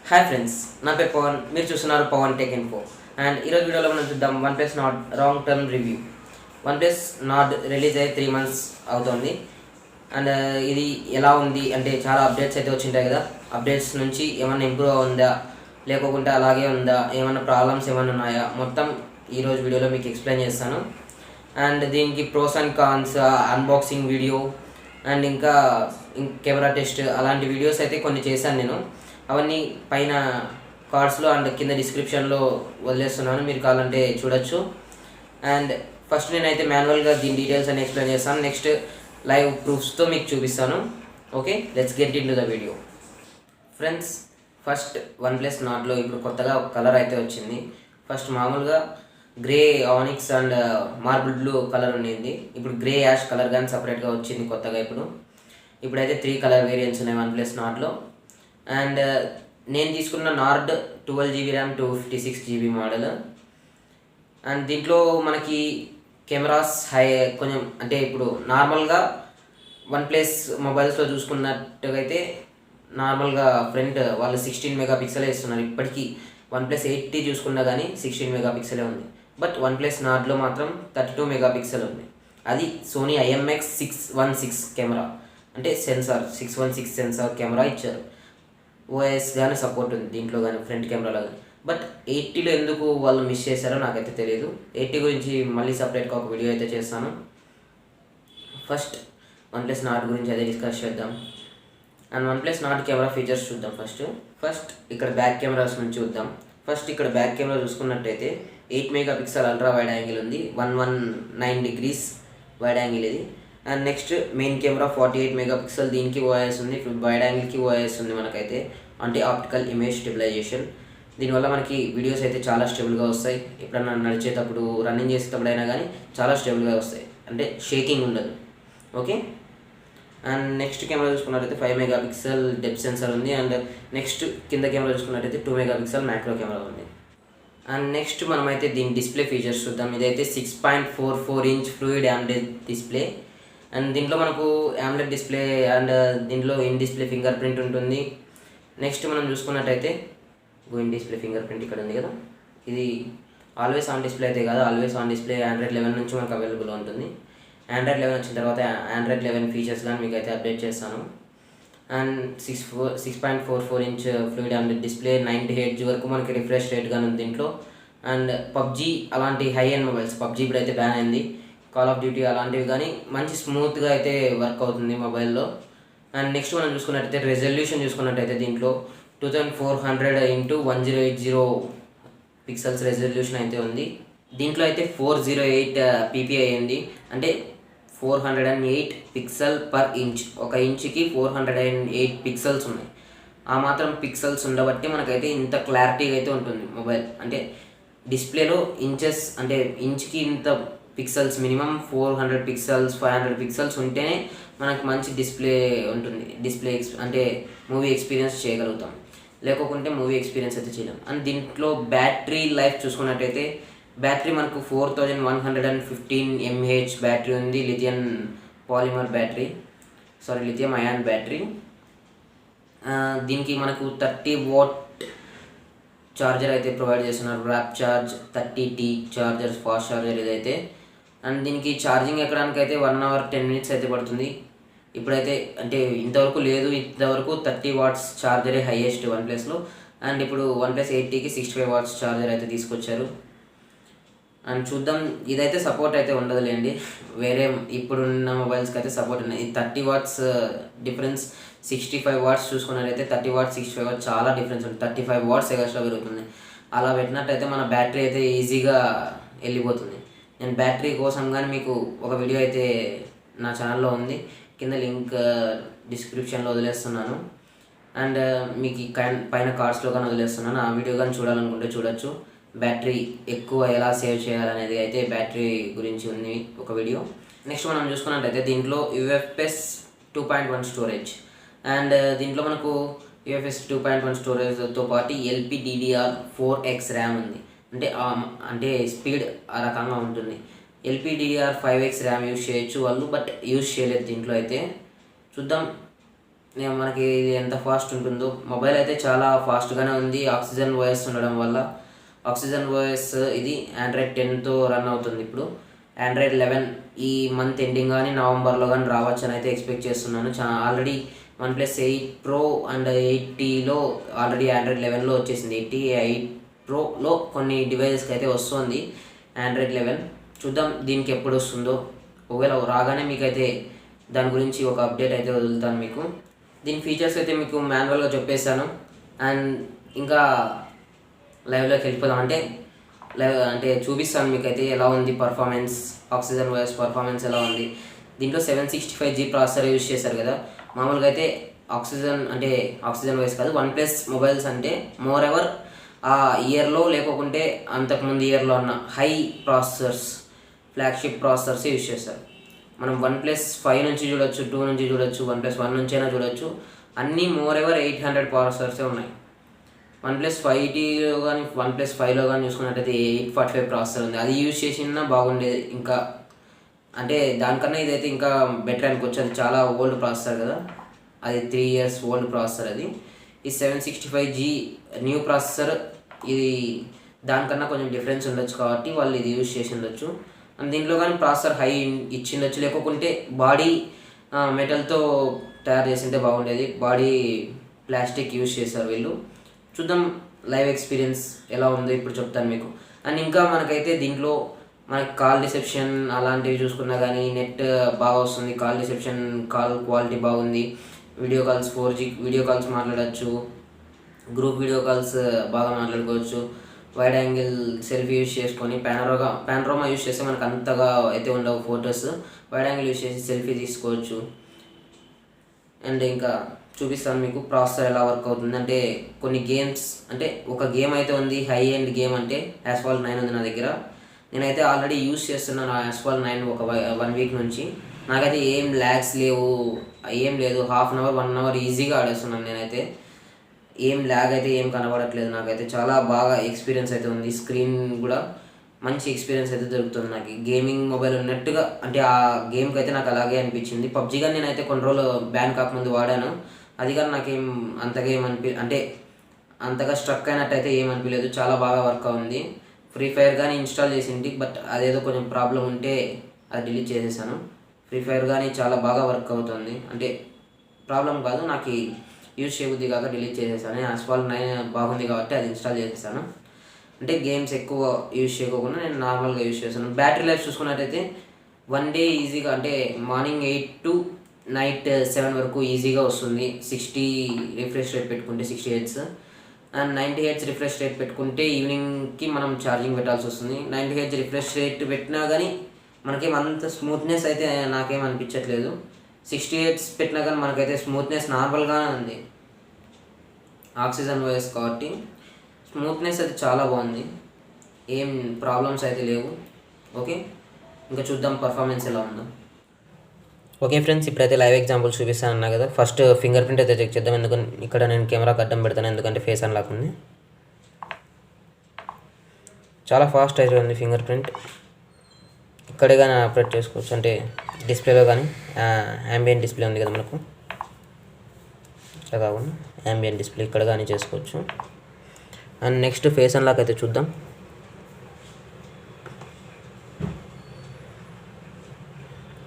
Hi friends, నా పేరు పవన్. మీరు చూస్తున్నారు పవన్ టెక్ ఇన్ఫో. అండ్ ఈరోజు వీడియోలో మనం చూద్దాం one plus Nord long term review. One plus Nord release అయ్యి 3 months అవుతుంది. అండ్ ఇది ఎలా ఉంది అంటే చాలా అప్డేట్స్ అయితే వచ్చింటాయి కదా. అప్డేట్స్ నుంచి ఏమైనా ఇంప్రూవ్ ఉందా, లేకపోతే అలాగే ఉందా, ఏమైనా ప్రాబ్లమ్స్ ఏమైనా ఉన్నాయా, మొత్తం ఈరోజు వీడియోలో మీకు ఎక్స్ప్లెయిన్ చేస్తాను. అండ్ దీనికి pros and cons, unboxing video and ఇంకా కెమెరా టెస్ట్ అలాంటి వీడియోస్ అయితే కొన్ని చేశాను నేను. అవన్నీ పైన కార్డ్స్లో అండ్ కింద డిస్క్రిప్షన్లో వదిలేస్తున్నాను, మీరు కావాలంటే చూడొచ్చు. అండ్ ఫస్ట్ నేనైతే మాన్యువల్గా దీని డీటెయిల్స్ అని ఎక్స్ప్లెయిన్ చేస్తాను. నెక్స్ట్ లైవ్ ప్రూఫ్స్తో మీకు చూపిస్తాను. Okay, let's get into the video. Friends, first OnePlus నార్డ్లో ఇప్పుడు కొత్తగా ఒక కలర్ అయితే వచ్చింది. ఫస్ట్ మామూలుగా grey onyx and marble blue colour ఉండేది. ఇప్పుడు గ్రే యాష్ కలర్ కానీ సపరేట్గా వచ్చింది కొత్తగా. ఇప్పుడైతే 3 కలర్ వేరియంట్స్ ఉన్నాయి వన్ ప్లస్ నార్డ్లో. అండ్ నేను తీసుకున్న Nord 12GB RAM 256GB model. And దీంట్లో మనకి కెమెరాస్ కొంచెం అంటే ఇప్పుడు నార్మల్గా వన్ ప్లస్ మొబైల్స్లో చూసుకున్నట్టుగా అయితే నార్మల్గా ఫ్రంట్ వాళ్ళు 16 మెగాపిక్సలే ఇస్తున్నారు. ఇప్పటికీ వన్ ప్లస్ 8T చూసుకున్నా కానీ 16 మెగాపిక్సలే ఉంది. బట్ వన్ ప్లస్ నార్డ్లో మాత్రం 32 మెగాపిక్సల్ ఉంది. అది సోనీ IMX616 కెమెరా, అంటే సెన్సార్ 616 సెన్సార్ కెమెరా ఇచ్చారు. ఓఎస్ కానీ సపోర్ట్ ఉంది దీంట్లో కానీ, ఫ్రంట్ కెమెరాలో కానీ. బట్ 80లో ఎందుకు వాళ్ళు మిస్ చేశారో నాకైతే తెలియదు. 80 గురించి మళ్ళీ సపరేట్గా ఒక వీడియో అయితే చేస్తాను. ఫస్ట్ వన్ ప్లస్ నార్డ్ గురించి అదే డిస్కస్ చేద్దాం. And one plus Nord camera features చూద్దాం. ఫస్ట్ ఇక్కడ బ్యాక్ కెమెరాస్ నుంచి చూద్దాం. ఫస్ట్ ఇక్కడ బ్యాక్ కెమెరా చూసుకున్నట్టయితే 8 మెగాపిక్సల్ అల్ట్రా వైడ్ యాంగిల్ ఉంది. 119 degrees వైడ్ యాంగిల్ ఇది. And next main camera 48 megapixel, దీనికి ఓఎస్ ఉంది. వైడ్ యాంగిల్కి ఓఎస్ ఉంది మనకైతే, అంటే ఆప్టికల్ ఇమేజ్ స్టెబిలైజేషన్. దీనివల్ల మనకి వీడియోస్ అయితే చాలా స్టేబుల్గా వస్తాయి. ఎప్పుడన్నా నడిచేటప్పుడు, రన్నింగ్ చేసేటప్పుడు అయినా కానీ చాలా స్టేబుల్గా వస్తాయి, అంటే షేకింగ్ ఉండదు. ఓకే. అండ్ నెక్స్ట్ కెమెరా చూసుకున్నట్టయితే 5 మెగాపిక్సల్ డెప్త్ సెన్సార్ ఉంది. అండ్ నెక్స్ట్ కింద కెమెరా చూసుకున్నట్టయితే 2 మెగాపిక్సల్ మ్యాక్రో కెమెరా ఉంది. అండ్ నెక్స్ట్ మనమైతే దీని డిస్ప్లే ఫీచర్స్ చూద్దాం. ఇదైతే 6.44 inch fluid AMOLED display. And దీంట్లో మనకు AMOLED డిస్ప్లే అండ్ దీంట్లో ఇన్ డిస్ప్లే ఫింగర్ ప్రింట్ ఉంటుంది. నెక్స్ట్ మనం చూసుకున్నట్టయితే ఇన్ డిస్ప్లే ఫింగర్ ప్రింట్ ఇక్కడ ఉంది కదా. ఇది ఆల్వేస్ ఆన్ డిస్ప్లే అయితే కాదు, ఆల్వేస్ ఆన్ డిస్ప్లే Android 11 నుంచి మనకు అవైలబుల్ ఉంటుంది. Android 11 వచ్చిన తర్వాత Android 11 ఫీచర్స్ కానీ మీకు అయితే అప్డేట్ చేస్తాను. And 6.44 inch fluid AMOLED display, 90 Hz వరకు మనకి రిఫ్రెష్ రేట్ కానీ ఉంది దీంట్లో. అండ్ పబ్జీ అలాంటి హై ఎండ్ మొబైల్స్, పబ్జీ ఇప్పుడు అయితే బ్యాన్ అయింది, కాల్ ఆఫ్ డ్యూటీ అలాంటివి కానీ మంచి స్మూత్గా అయితే వర్క్ అవుతుంది మొబైల్లో. అండ్ నెక్స్ట్ మనం చూసుకున్నట్టయితే రెజల్యూషన్ చూసుకున్నట్టయితే దీంట్లో 2400x1080 పిక్సెల్స్ రెజల్యూషన్ అయితే ఉంది. దీంట్లో అయితే 408 ppi ఉంది, అంటే 408 పిక్సెల్ పర్ ఇంచ్. ఒక ఇంచుకి 408 పిక్సెల్స్ ఉన్నాయి. ఆ మాత్రం పిక్సెల్స్ ఉండబట్టి మనకైతే ఇంత క్లారిటీగా అయితే ఉంటుంది మొబైల్. అంటే డిస్ప్లేలో ఇంచెస్, అంటే ఇంచ్కి ఇంత పిక్సెల్స్, మినిమం 400 పిక్సెల్స్ 500 పిక్సెల్స్ ఉంటేనే మనకు మంచి డిస్ప్లే ఉంటుంది. అంటే మూవీ ఎక్స్పీరియన్స్ చేయగలుగుతాం, లేకపోతే మూవీ ఎక్స్పీరియన్స్ అయితే చేయలేం. అండ్ దీంట్లో బ్యాటరీ లైఫ్ చూసుకున్నట్టయితే బ్యాటరీ మనకు 4115 mAh బ్యాటరీ ఉంది. Lithium ion battery. దీనికి మనకు 30 watt చార్జర్ అయితే ప్రొవైడ్ చేస్తున్నారు. Warp charge 30T chargers, fast charger ఇదైతే. అండ్ దీనికి ఛార్జింగ్ ఎక్కడానికి అయితే 1 hour 10 minutes అయితే పడుతుంది. ఇప్పుడైతే అంటే ఇంతవరకు 30 watts ఛార్జరే హైయెస్ట్ వన్ ప్లస్లో. అండ్ ఇప్పుడు వన్ ప్లస్ 8Tకి 65 watts ఛార్జర్ అయితే తీసుకొచ్చారు. అండ్ చూద్దాం, ఇదైతే సపోర్ట్ అయితే ఉండదులేండి, వేరే ఇప్పుడున్న మొబైల్స్కి అయితే సపోర్ట్ ఉన్నాయి. 30 watts డిఫరెన్స్, 65 watts చూసుకున్నట్టయితే 30 watts 65 watts చాలా డిఫరెన్స్ ఉంటుంది. 35 watts ఎక్స్ట్రా పెరుగుతుంది. అలా పెట్టినట్టయితే మన బ్యాటరీ అయితే ఈజీగా వెళ్ళిపోతుంది. నేను బ్యాటరీ కోసం కానీ మీకు ఒక వీడియో అయితే నా ఛానల్లో ఉంది, కింద లింక్ డిస్క్రిప్షన్లో వదిలేస్తున్నాను. అండ్ మీకు పైన కార్డ్స్లో కానీ వదిలేస్తున్నాను. ఆ వీడియో కానీ చూడాలనుకుంటే చూడొచ్చు. బ్యాటరీ ఎక్కువ ఎలా సేవ్ చేయాలనేది అయితే బ్యాటరీ గురించి ఉంది ఒక వీడియో. నెక్స్ట్ మనం చూసుకున్నట్టయితే దీంట్లో UFS 2.1 స్టోరేజ్. అండ్ దీంట్లో మనకు UFS 2.1 స్టోరేజ్తో పాటు LPDDR4X ర్యామ్ ఉంది. అంటే స్పీడ్ ఆ రకంగా ఉంటుంది. LPDDR5X ర్యామ్ యూజ్ చేయొచ్చు వాళ్ళు, బట్ యూజ్ చేయలేదు దీంట్లో అయితే. చూద్దాం మనకి ఇది ఎంత ఫాస్ట్ ఉంటుందో. మొబైల్ అయితే చాలా ఫాస్ట్గానే ఉంది ఆక్సిజన్ ఓఎస్ ఉండడం వల్ల. ఆక్సిజన్ ఓఎస్ ఇది ఆండ్రాయిడ్ 10తో రన్ అవుతుంది. ఇప్పుడు ఆండ్రాయిడ్ 11 ఈ మంత్ ఎండింగ్ కానీ నవంబర్లో కానీ రావచ్చు అని అయితే ఎక్స్పెక్ట్ చేస్తున్నాను. ఆల్రెడీ OnePlus 8 Pro అండ్ 8Tలో ఆల్రెడీ ఆండ్రాయిడ్ 11లో వచ్చేసింది. 8 Proలో కొన్ని డివైజెస్కి అయితే వస్తుంది ఆండ్రాయిడ్ 11. చూద్దాం దీనికి ఎప్పుడు వస్తుందో. ఒకవేళ రాగానే మీకైతే దాని గురించి ఒక అప్డేట్ అయితే వదులుతాను మీకు. దీని ఫీచర్స్ అయితే మీకు మాన్యువల్గా చెప్పేశాను. అండ్ ఇంకా లైవ్లోకి వెళ్ళిపోదాం. అంటే చూపిస్తాను మీకైతే ఎలా ఉంది పర్ఫార్మెన్స్, ఆక్సిజన్ ఓఎస్ పర్ఫార్మెన్స్ ఎలా ఉంది. దీంట్లో 765G ప్రాసెసర్ యూజ్ చేశారు కదా. మామూలుగా అయితే ఆక్సిజన్ ఓఎస్ కాదు, OnePlus మొబైల్స్ అంటే మోర్ ఎవర్ ఆ ఇయర్లో లేకుంటే అంతకుముందు ఇయర్లో ఉన్న high processors, flagship processors use చేస్తారు. మనం OnePlus 5 నుంచి చూడొచ్చు, 2 నుంచి చూడొచ్చు, OnePlus 1 నుంచి అయినా చూడొచ్చు. అన్నీ మోర్ ఎవర్ 800 ప్రాసెసర్సే ఉన్నాయి. OnePlus 5Tలో కానీ OnePlus 5లో కానీ చూసుకున్నట్టయితే 845 ప్రాసెసర్ ఉంది. అది యూజ్ చేసినా బాగుండేది. ఇంకా అంటే దానికన్నా ఇదైతే ఇంకా బెటర్ అనుకోవచ్చు. అది చాలా ఓల్డ్ ప్రాసెసర్ కదా, అది 3 years ఓల్డ్ ప్రాసెసర్. అది ఈ 765G న్యూ ప్రాసెసర్. ఇది దానికన్నా కొంచెం డిఫరెన్స్ ఉండొచ్చు కాబట్టి వాళ్ళు ఇది యూజ్ చేసి ఉండొచ్చు. అండ్ దీంట్లో కానీ ప్రాసెసర్ హై ఇచ్చిండొచ్చు, లేకుంటే బాడీ మెటల్తో తయారు చేసింటే బాగుండేది. బాడీ ప్లాస్టిక్ యూజ్ చేశారు వీళ్ళు. చూద్దాం లైవ్ ఎక్స్పీరియన్స్ ఎలా ఉందో ఇప్పుడు చెప్తాను మీకు. అండ్ ఇంకా మనకైతే దీంట్లో మనకి కాల్ రిసెప్షన్ అలాంటివి చూసుకున్నా కానీ నెట్ బాగా వస్తుంది. కాల్ రిసెప్షన్, కాల్ క్వాలిటీ బాగుంది. Video calls 4G video calls మాట్లాడచ్చు. గ్రూప్ వీడియో కాల్స్ బాగా మాట్లాడుకోవచ్చు. వైడ్ యాంగిల్ సెల్ఫీ యూజ్ చేసుకొని పానోరామా యూజ్ చేస్తే మనకు అంతగా అయితే ఉండవు ఫొటోస్. వైడ్ యాంగిల్ యూజ్ చేసి సెల్ఫీ తీసుకోవచ్చు. అండ్ ఇంకా చూపిస్తాను మీకు ప్రాసెసర్ ఎలా వర్క్ అవుతుంది. అంటే కొన్ని గేమ్స్, అంటే ఒక గేమ్ అయితే ఉంది హై ఎండ్ గేమ్, అంటే Asphalt 9 ఉంది నా దగ్గర. నేనైతే ఆల్రెడీ యూజ్ చేస్తున్నాను Asphalt 9 ఒక 1 week నుంచి. నాకైతే ఏం ల్యాగ్స్ లేవు, ఏం లేదు. 1/2 hour 1 hour ఈజీగా ఆడేస్తున్నాను నేనైతే. ఏం ల్యాగ్ అయితే ఏం కనబడట్లేదు. నాకైతే చాలా బాగా ఎక్స్పీరియన్స్ అయితే ఉంది. స్క్రీన్ కూడా మంచి ఎక్స్పీరియన్స్ అయితే దొరుకుతుంది నాకు. గేమింగ్ మొబైల్ ఉన్నట్టుగా, అంటే ఆ గేమ్కి అయితే నాకు అలాగే అనిపించింది. పబ్జీ కానీ నేనైతే కొన్ని రోజులు బ్యాన్ కాకముందు వాడాను. అది కానీ నాకేం అంతగా అంటే అంతగా స్ట్రక్ అయినట్టయితే ఏమనిపించలేదు. చాలా బాగా వర్క్ అవుతుంది. ఫ్రీ ఫైర్ కానీ ఇన్స్టాల్ చేసింది, బట్ అదేదో కొంచెం ప్రాబ్లం ఉంటే అది డిలీట్ చేసేసాను. ఫ్రీ ఫైర్ కానీ చాలా బాగా వర్క్ అవుతుంది. అంటే ప్రాబ్లం కాదు, నాకు యూజ్ చేయబుద్ది కాక డిలీట్ చేసేసాను. Asphalt 9 బాగుంది కాబట్టి అది ఇన్స్టాల్ చేసేసాను. అంటే గేమ్స్ ఎక్కువ యూజ్ చేయకుండా నేను నార్మల్గా యూజ్ చేస్తాను. బ్యాటరీ లైఫ్ చూసుకున్నట్టయితే 1 day ఈజీగా, అంటే మార్నింగ్ 8 to నైట్ 7 వరకు ఈజీగా వస్తుంది. 60 రిఫ్రెష్ రేట్ పెట్టుకుంటే 60 Hz, and 90 Hz refresh rate పెట్టుకుంటే ఈవినింగ్కి మనం ఛార్జింగ్ పెట్టాల్సి వస్తుంది. 90 Hz రిఫ్రెష్ రేట్ పెట్టినా కానీ మనకేం అంత స్మూత్నెస్ అయితే నాకేం అనిపించట్లేదు. 60 Hz పెట్టినా కానీ మనకైతే స్మూత్నెస్ నార్మల్గానే ఉంది. ఆక్సిజన్ ఓఎస్ కాబట్టి స్మూత్నెస్ అయితే చాలా బాగుంది. ఏం ప్రాబ్లమ్స్ అయితే లేవు. ఓకే, ఇంకా చూద్దాం పర్ఫార్మెన్స్ ఎలా ఉందో. ఓకే ఫ్రెండ్స్, ఇప్పుడైతే లైవ్ ఎగ్జాంపుల్ చూపిస్తాను అన్నా కదా. ఫస్ట్ ఫింగర్ ప్రింట్ అయితే చెక్ చేద్దాం. ఎందుకంటే ఇక్కడ నేను కెమెరాకి అడ్డం పెడతాను, ఎందుకంటే ఫేస్ అన్లాక్ ఉంది. చాలా ఫాస్ట్ అయితే ఉంది ఫింగర్ ప్రింట్. ఇక్కడే కానీ ఆపరేట్ చేసుకోవచ్చు, అంటే డిస్ప్లేలో కానీ యాంబియంట్ డిస్ప్లే ఉంది కదా మనకు, ఇట్లా కాకుండా యాంబియంట్ డిస్ప్లే ఇక్కడ కానీ చేసుకోవచ్చు. అండ్ నెక్స్ట్ ఫేస్ అన్లాక్ అయితే చూద్దాం.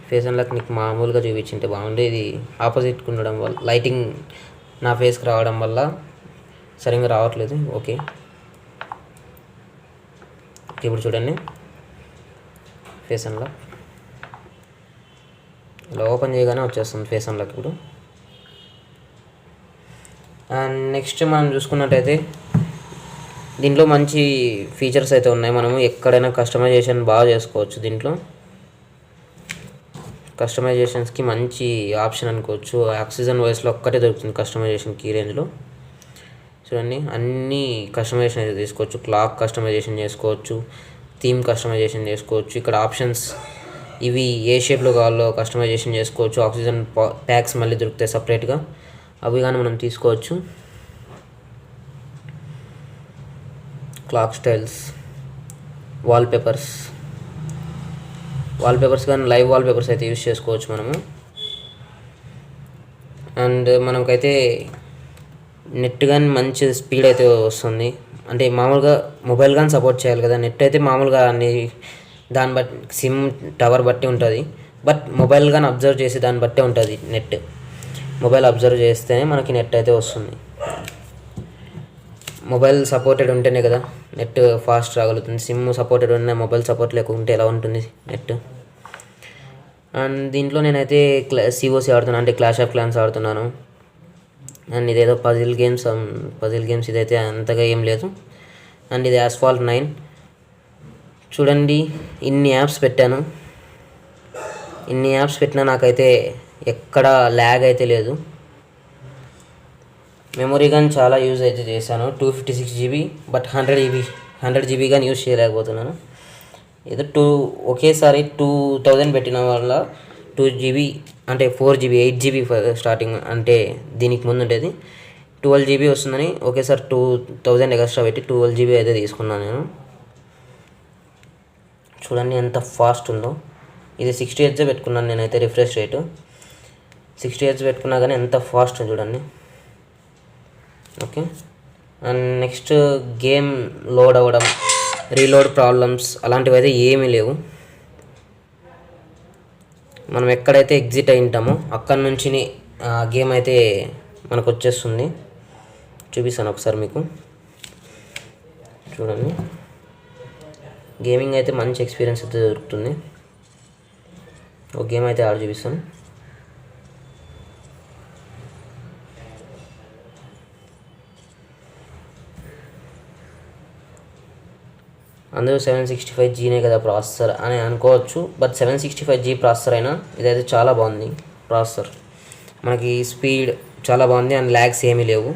ఫేస్ అన్లాక్ నీకు మామూలుగా చూపించింటే బాగుండే. ఇది ఆపోజిట్కి ఉండడం వల్ల, లైటింగ్ నా ఫేస్కి రావడం వల్ల సరిగ్గా రావట్లేదు. ఓకే, ఇప్పుడు చూడండి ఫేస్ అన్లాక్ ఇలా ఓపెన్ చేయగానే వచ్చేస్తుంది ఫేస్ అన్లాక్ ఇప్పుడు. అండ్ నెక్స్ట్ మనం చూసుకున్నట్టయితే దీంట్లో మంచి ఫీచర్స్ అయితే ఉన్నాయి. మనము ఎక్కడైనా కస్టమైజేషన్ బాగా చేసుకోవచ్చు. దీంట్లో కస్టమైజేషన్స్కి మంచి ఆప్షన్ అనుకోవచ్చు. ఆక్సిజన్ వాయిస్లో ఒక్కటే దొరుకుతుంది కస్టమైజేషన్ కీ రేంజ్లో. చూడండి, అన్నీ కస్టమైజేషన్ అయితే తీసుకోవచ్చు. క్లాక్ కస్టమైజేషన్ చేసుకోవచ్చు, థీమ్ కస్టమైజేషన్ చేసుకోవచ్చు. ఇక్కడ ఆప్షన్స్ ఇవి ఏ షేప్లో కావాలో కస్టమైజేషన్ చేసుకోవచ్చు. ఆక్సిజన్ ప్యాక్స్ మళ్ళీ దొరుకుతాయి సపరేట్గా, అవి కానీ మనం తీసుకోవచ్చు. క్లాక్ స్టైల్స్, వాల్పేపర్స్ కానీ లైవ్ వాల్పేపర్స్ అయితే యూజ్ చేసుకోవచ్చు మనము. అండ్ మనకైతే నెట్ కానీ మంచి స్పీడ్ అయితే వస్తుంది. అంటే మామూలుగా మొబైల్ కానీ సపోర్ట్ చేయాలి కదా, నెట్ అయితే మామూలుగా అన్ని దాన్ని బట్టి సిమ్ టవర్ బట్టి ఉంటుంది. బట్ మొబైల్ కానీ అబ్జర్వ్ చేసి దాన్ని బట్టే ఉంటుంది నెట్. మొబైల్ అబ్జర్వ్ చేస్తేనే మనకి నెట్ అయితే వస్తుంది. మొబైల్ సపోర్టెడ్ ఉంటేనే కదా నెట్ ఫాస్ట్ రాగలుగుతుంది. సిమ్ సపోర్టెడ్ ఉన్న మొబైల్ సపోర్ట్ లేకుంటే ఎలా ఉంటుంది నెట్. అండ్ దీంట్లో నేనైతే సిఓసి ఆడుతున్నాను, అంటే క్లాష్ ఆఫ్ క్లాన్స్ ఆడుతున్నాను. అండ్ ఇదేదో పజిల్ గేమ్స్ ఇదైతే అంతగా ఏం లేదు. అండ్ ఇది యాస్ఫాల్ట్ 9. చూడండి, ఇన్ని యాప్స్ పెట్టినా నాకైతే ఎక్కడ ల్యాగ్ అయితే లేదు. మెమొరీ కానీ చాలా యూజ్ అయితే చేశాను, 256 GB. బట్ 100 GB కానీ యూజ్ చేయలేకపోతున్నాను. ఏదో ఒకేసారి 2000 పెట్టిన వల్ల 2 GB అంటే 4 GB 8 GB స్టార్టింగ్, అంటే దీనికి ముందు ఉండేది 12 GB వస్తుందని ఒకేసారి 2000 ఎక్స్ట్రా పెట్టి 12 GB అయితే తీసుకున్నాను నేను. చూడండి ఎంత ఫాస్ట్ ఉందో. ఇది 60 Hz పెట్టుకున్నాను నేనైతే. రిఫ్రెష్ రేటు 60 Hz పెట్టుకున్నా కానీ ఎంత ఫాస్ట్ చూడండి. Okay. And next game load అవ్వడం, రీలోడ్ ప్రాబ్లమ్స్ అలాంటివి అయితే ఏమీ లేవు. మనం ఎక్కడైతే ఎగ్జిట్ అయి ఉంటామో అక్కడి నుంచి గేమ్ అయితే మనకు వచ్చేస్తుంది. చూపిస్తాను ఒకసారి మీకు. చూడండి, గేమింగ్ అయితే మంచి ఎక్స్పీరియన్స్ అయితే దొరుకుతుంది. ఒక గేమ్ అయితే ఆడి చూపిస్తాను. అందరూ 765Gనే కదా ప్రాసెసర్ అని అనుకోవచ్చు. బట్ 765G ప్రాసెసర్ అయినా ఇదైతే చాలా బాగుంది ప్రాసెసర్. మనకి స్పీడ్ చాలా బాగుంది అండ్ ల్యాగ్స్ ఏమీ లేవు.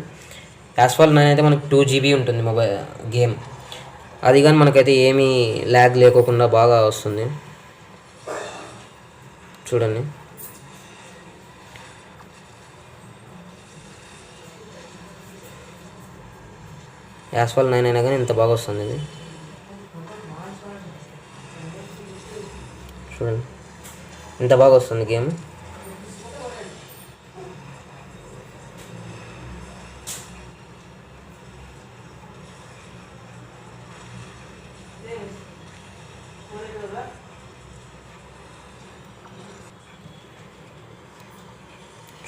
యాస్ఫాల్ట్ 9 అయితే మనకి 2 GB ఉంటుంది మొబైల్ గేమ్. అది కానీ మనకైతే ఏమీ ల్యాగ్ లేకోకుండా బాగా వస్తుంది. చూడండి, యాస్ఫాల్ట్ 9 అయినా కానీ ఇంత బాగా వస్తుంది ఇది. చూడండి ఇంత బాగా వస్తుంది గేమ్.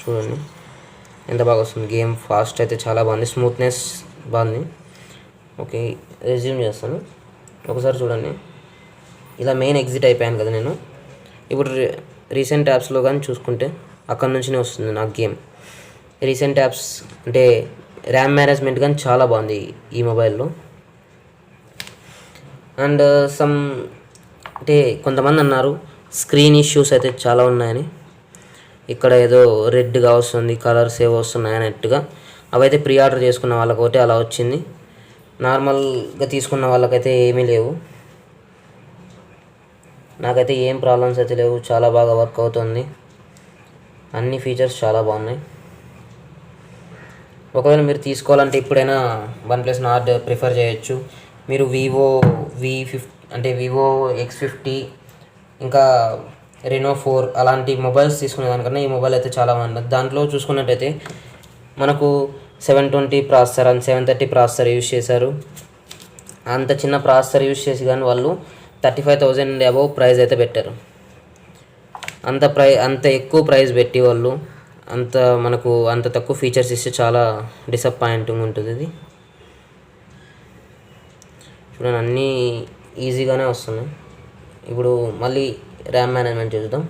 చూడండి ఎంత బాగా వస్తుంది గేమ్. ఫాస్ట్ అయితే చాలా బాగుంది, స్మూత్నెస్ బాగుంది. ఓకే, రెజ్యూమ్ చేస్తాను ఒకసారి. చూడండి, ఇలా మెయిన్ ఎగ్జిట్ అయిపోయాను కదా నేను. ఇప్పుడు రీసెంట్ యాప్స్లో కానీ చూసుకుంటే అక్కడ నుంచినే వస్తుంది నాకు గేమ్. రీసెంట్ యాప్స్ అంటే ర్యామ్ మేనేజ్మెంట్ కానీ చాలా బాగుంది ఈ మొబైల్లో. అండ్ అంటే కొంతమంది అన్నారు స్క్రీన్ ఇష్యూస్ అయితే చాలా ఉన్నాయని. ఇక్కడ ఏదో రెడ్గా వస్తుంది, కలర్స్ ఏవో వస్తున్నాయి అన్నట్టుగా. అవైతే ప్రీ ఆర్డర్ చేసుకున్న వాళ్ళకైతే అలా వచ్చింది. నార్మల్గా తీసుకున్న వాళ్ళకైతే ఏమీ లేవు. నాకైతే ఏం ప్రాబ్లమ్స్ అయితే లేవు, చాలా బాగా వర్క్ అవుతుంది. అన్ని ఫీచర్స్ చాలా బాగున్నాయి. ఒకవేళ మీరు తీసుకోవాలంటే ఇప్పుడైనా OnePlus Nord ప్రిఫర్ చేయొచ్చు. మీరు వివో వివో X50 ఇంకా Reno 4 అలాంటి మొబైల్స్ తీసుకునే దానికన్నా ఈ మొబైల్ అయితే చాలా బాగుంటుంది. దాంట్లో చూసుకున్నట్టయితే మనకు 720 ప్రాసెసర్ అండ్ 730 ప్రాసెసర్ యూజ్ చేశారు. అంత చిన్న ప్రాసెసర్ యూజ్ చేసి కానీ వాళ్ళు 35,000 అబవ్ ప్రైస్ అయితే పెట్టారు. అంత ఎక్కువ ప్రైస్ పెట్టి వాళ్ళు మనకు అంత తక్కువ ఫీచర్స్ ఇస్తే చాలా డిసప్పాయింటింగ్ ఉంటుంది ఇది. చూడండి, అన్నీ ఈజీగానే వస్తున్నాయి. ఇప్పుడు మళ్ళీ ర్యామ్ మేనేజ్మెంట్ చూద్దాం.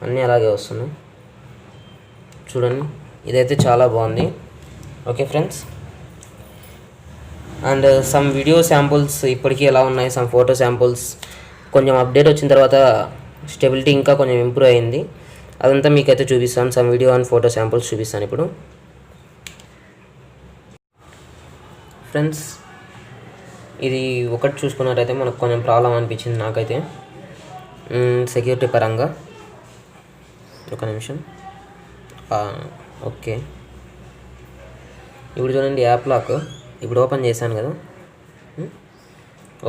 అన్నీ అలాగే వస్తున్నాయి. చూడండి, ఇదైతే చాలా బాగుంది. Okay friends, and some video samples ఇప్పటికీ ఎలా ఉన్నాయి, సమ్ ఫోటో శాంపుల్స్ కొంచెం అప్డేట్ వచ్చిన తర్వాత స్టెబిలిటీ ఇంకా కొంచెం ఇంప్రూవ్ అయింది. అదంతా మీకైతే చూపిస్తాను. Some video and photo samples చూపిస్తాను ఇప్పుడు. ఫ్రెండ్స్, ఇది ఒకటి చూసుకున్నట్టయితే మనకు కొంచెం ప్రాబ్లం అనిపించింది నాకైతే సెక్యూరిటీ పరంగా. ఒక నిమిషం. ఓకే, ఇప్పుడు చూడండి, యాప్ లాక్ ఇప్పుడు ఓపెన్ చేశాను కదా,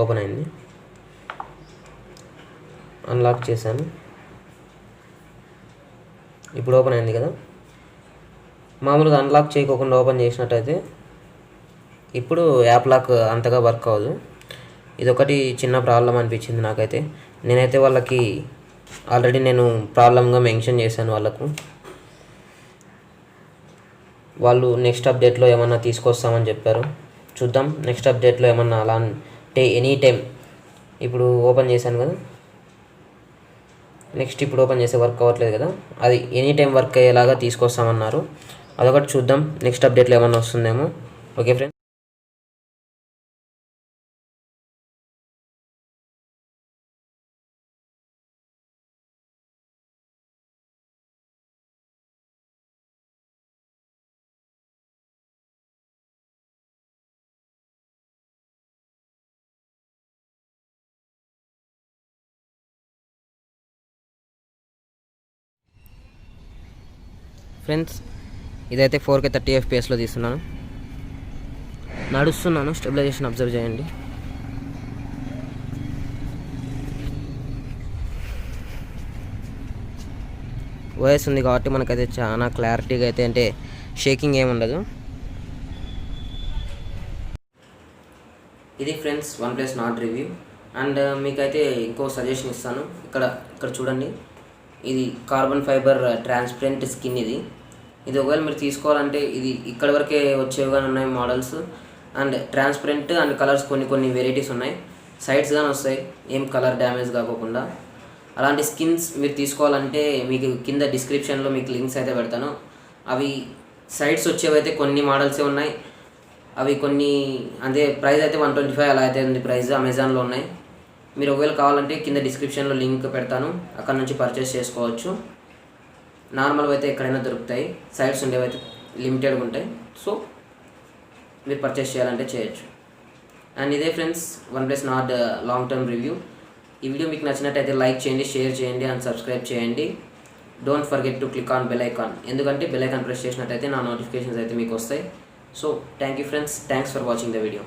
ఓపెన్ అయింది. అన్లాక్ చేశాను. ఇప్పుడు ఓపెన్ అయింది కదా. మామూలుగా అన్లాక్ చేయకోకుండా ఓపెన్ చేసినట్టయితే ఇప్పుడు యాప్ లాక్ అంతగా వర్క్ అవ్వదు. ఇదొకటి చిన్న ప్రాబ్లం అనిపించింది నాకైతే. నేనైతే వాళ్ళకి ఆల్రెడీ నేను ప్రాబ్లంగా మెన్షన్ చేశాను వాళ్ళకు. వాళ్ళు నెక్స్ట్ అప్డేట్లో ఏమన్నా తీసుకొస్తామని చెప్పారు. చూద్దాం నెక్స్ట్ అప్డేట్లో ఏమన్నా అలా అంటే ఎనీ టైం. ఇప్పుడు ఓపెన్ చేశాను కదా, నెక్స్ట్ ఇప్పుడు ఓపెన్ చేస్తే వర్క్ అవ్వట్లేదు కదా, అది ఎనీ టైం వర్క్ అయ్యేలాగా తీసుకొస్తామన్నారు. అదొకటి చూద్దాం నెక్స్ట్ అప్డేట్లో ఏమన్నా వస్తుందేమో. Okay friends. ఫ్రెండ్స్ ఇదైతే 4K 30 FPS తీస్తున్నాను. నడుస్తున్నాను, స్టెబిలైజేషన్ అబ్జర్వ్ చేయండి. ఓఎస్ ఉంది కాబట్టి మనకైతే చాలా క్లారిటీగా అయితే అంటే షేకింగ్ ఏమి ఉండదు. ఇది friends OnePlus Nord review. And మీకైతే ఇంకో సజెషన్ ఇస్తాను. ఇక్కడ చూడండి, ఇది కార్బన్ ఫైబర్ ట్రాన్స్పరెంట్ స్కిన్. ఇది ఒకవేళ మీరు తీసుకోవాలంటే ఇది ఇక్కడ వరకే వచ్చేవి కానీ ఉన్నాయి models. And transparent and colours కొన్ని వెరైటీస్ ఉన్నాయి. సైడ్స్ కానీ వస్తాయి, ఏం కలర్ డ్యామేజ్ కాకుండా. అలాంటి స్కిన్స్ మీరు తీసుకోవాలంటే మీకు కింద డిస్క్రిప్షన్లో మీకు లింక్స్ అయితే పెడతాను. అవి సైడ్స్ వచ్చేవైతే కొన్ని మోడల్సే ఉన్నాయి. అవి కొన్ని అదే ప్రైస్ అయితే 125 అలా అయితే ఉంది ప్రైస్. అమెజాన్లో ఉన్నాయి. మీరు ఒకవేళ కావాలంటే కింద డిస్క్రిప్షన్లో లింక్ పెడతాను, అక్కడ నుంచి పర్చేస్ చేసుకోవచ్చు. నార్మల్గా అయితే ఎక్కడైనా దొరుకుతాయి, సైడ్స్ ఉండేవైతే లిమిటెడ్గా ఉంటాయి. సో మీరు పర్చేస్ చేయాలంటే చేయొచ్చు. అండ్ ఇదే friends OnePlus Nord long term review. ఈ వీడియో మీకు నచ్చినట్టయితే లైక్ చేయండి, షేర్ చేయండి అండ్ సబ్స్క్రైబ్ చేయండి. Don't forget to click on bell icon. ఎందుకంటే బెల్ ఐకాన్ ప్రెస్ చేసినట్టయితే నా నోటిఫికేషన్స్ అయితే మీకు వస్తాయి. So thank you friends, thanks for watching the video.